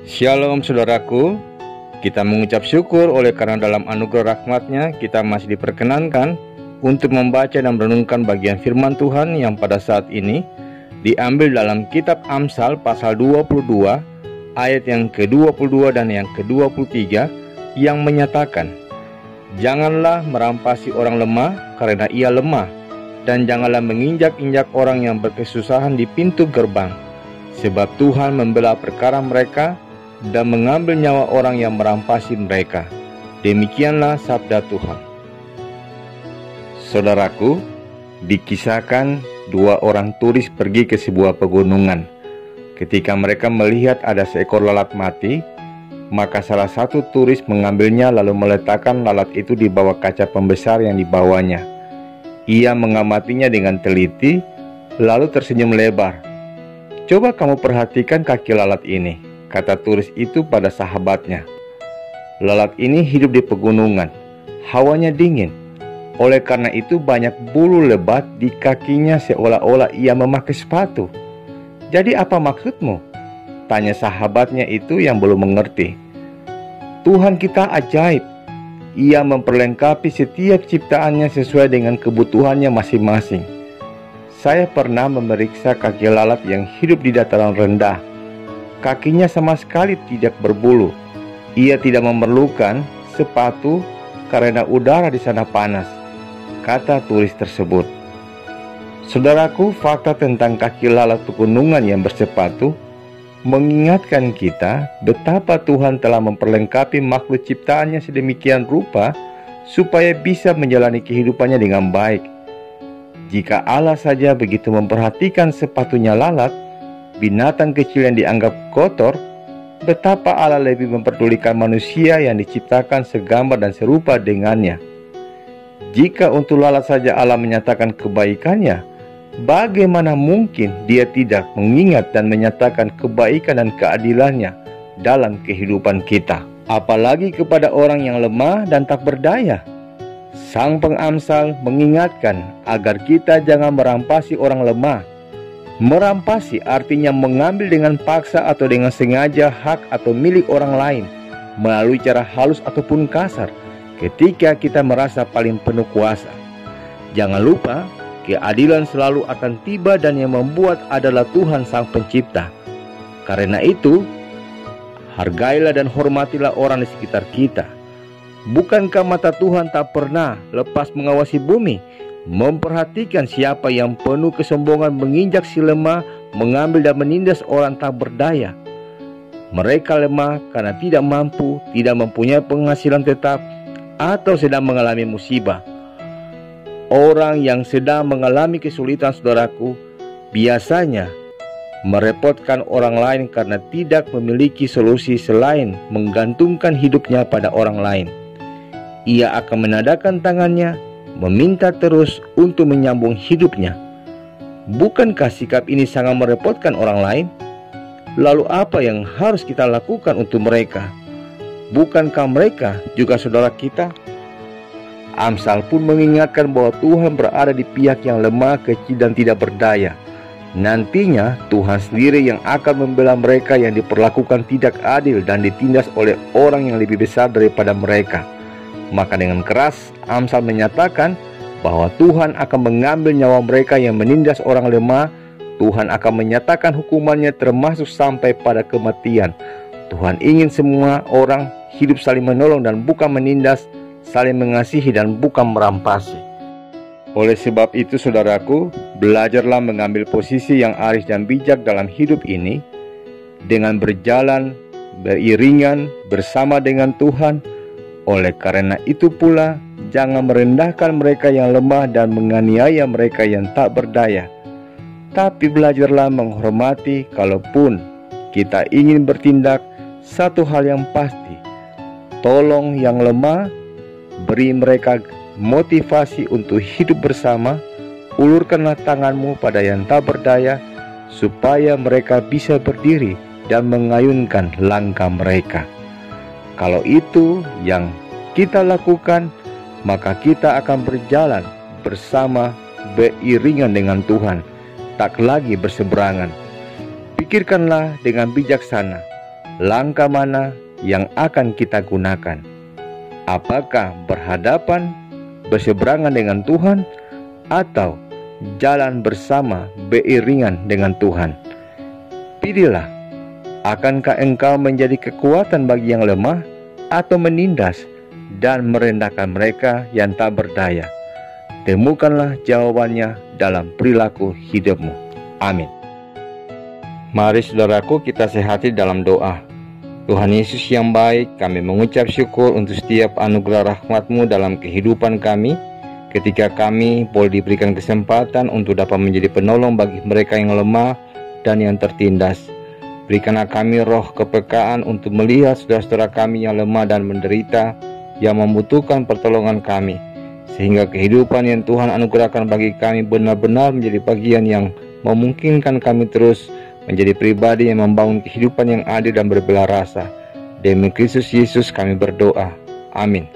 Shalom saudaraku, kita mengucap syukur oleh karena dalam anugerah rahmat-Nya kita masih diperkenankan untuk membaca dan merenungkan bagian firman Tuhan yang pada saat ini diambil dalam kitab Amsal pasal 22 ayat yang ke-22 dan yang ke-23 yang menyatakan, "Janganlah merampasi orang lemah karena ia lemah, dan janganlah menginjak-injak orang yang berkesusahan di pintu gerbang, sebab Tuhan membela perkara mereka dan mengambil nyawa orang yang merampasi mereka." Demikianlah sabda Tuhan. Saudaraku, dikisahkan dua orang turis pergi ke sebuah pegunungan. Ketika mereka melihat ada seekor lalat mati, maka salah satu turis mengambilnya lalu meletakkan lalat itu di bawah kaca pembesar yang dibawanya. Ia mengamatinya dengan teliti, lalu tersenyum lebar. "Coba kamu perhatikan kaki lalat ini," kata turis itu pada sahabatnya. "Lalat ini hidup di pegunungan, hawanya dingin. Oleh karena itu banyak bulu lebat di kakinya seolah-olah ia memakai sepatu. Jadi apa maksudmu?" tanya sahabatnya itu yang belum mengerti. "Tuhan kita ajaib. Ia memperlengkapi setiap ciptaannya sesuai dengan kebutuhannya masing-masing. Saya pernah memeriksa kaki lalat yang hidup di dataran rendah. Kakinya sama sekali tidak berbulu. Ia tidak memerlukan sepatu karena udara di sana panas," kata turis tersebut. Saudaraku, fakta tentang kaki lalat pegunungan yang bersepatu mengingatkan kita betapa Tuhan telah memperlengkapi makhluk ciptaannya sedemikian rupa supaya bisa menjalani kehidupannya dengan baik. Jika Allah saja begitu memperhatikan sepatunya lalat, binatang kecil yang dianggap kotor, betapa Allah lebih memperdulikan manusia yang diciptakan segambar dan serupa dengannya. Jika untuk lalat saja Allah menyatakan kebaikannya, bagaimana mungkin Dia tidak mengingat dan menyatakan kebaikan dan keadilannya dalam kehidupan kita, apalagi kepada orang yang lemah dan tak berdaya. Sang pengamsal mengingatkan agar kita jangan merampasi orang lemah. Merampasi artinya mengambil dengan paksa atau dengan sengaja hak atau milik orang lain melalui cara halus ataupun kasar ketika kita merasa paling penuh kuasa. Jangan lupa, keadilan selalu akan tiba dan yang membuat adalah Tuhan Sang Pencipta. Karena itu, hargailah dan hormatilah orang di sekitar kita. Bukankah mata Tuhan tak pernah lepas mengawasi bumi, memperhatikan siapa yang penuh kesombongan menginjak si lemah, mengambil dan menindas orang tak berdaya? Mereka lemah karena tidak mampu, tidak mempunyai penghasilan tetap, atau sedang mengalami musibah. Orang yang sedang mengalami kesulitan, saudaraku, biasanya merepotkan orang lain karena tidak memiliki solusi selain menggantungkan hidupnya pada orang lain. Ia akan menadakan tangannya, meminta terus untuk menyambung hidupnya. Bukankah sikap ini sangat merepotkan orang lain? Lalu apa yang harus kita lakukan untuk mereka? Bukankah mereka juga saudara kita? Amsal pun mengingatkan bahwa Tuhan berada di pihak yang lemah, kecil dan tidak berdaya. Nantinya Tuhan sendiri yang akan membela mereka yang diperlakukan tidak adil dan ditindas oleh orang yang lebih besar daripada mereka. Maka dengan keras Amsal menyatakan bahwa Tuhan akan mengambil nyawa mereka yang menindas orang lemah. Tuhan akan menyatakan hukumannya termasuk sampai pada kematian. Tuhan ingin semua orang hidup saling menolong dan bukan menindas, saling mengasihi dan bukan merampasi. Oleh sebab itu, saudaraku, belajarlah mengambil posisi yang arif dan bijak dalam hidup ini dengan berjalan beriringan bersama dengan Tuhan. Oleh karena itu pula, jangan merendahkan mereka yang lemah dan menganiaya mereka yang tak berdaya. Tapi belajarlah menghormati. Kalaupun kita ingin bertindak, satu hal yang pasti, tolong yang lemah, beri mereka motivasi untuk hidup bersama. Ulurkanlah tanganmu pada yang tak berdaya, supaya mereka bisa berdiri dan mengayunkan langkah mereka. Kalau itu yang kita lakukan, maka kita akan berjalan bersama beriringan dengan Tuhan, tak lagi berseberangan. Pikirkanlah dengan bijaksana, langkah mana yang akan kita gunakan? Apakah berhadapan, berseberangan dengan Tuhan, atau jalan bersama beriringan dengan Tuhan? Pilihlah, akankah engkau menjadi kekuatan bagi yang lemah, atau menindas dan merendahkan mereka yang tak berdaya? Temukanlah jawabannya dalam perilaku hidupmu. Amin. Mari saudaraku, kita sehati dalam doa. Tuhan Yesus yang baik, kami mengucap syukur untuk setiap anugerah rahmat-Mu dalam kehidupan kami, ketika kami boleh diberikan kesempatan untuk dapat menjadi penolong bagi mereka yang lemah dan yang tertindas. Berikanlah kami roh kepekaan untuk melihat saudara-saudara kami yang lemah dan menderita, yang membutuhkan pertolongan kami, sehingga kehidupan yang Tuhan anugerahkan bagi kami benar-benar menjadi bagian yang memungkinkan kami terus menjadi pribadi yang membangun kehidupan yang adil dan berbela rasa. Demi Kristus Yesus kami berdoa. Amin.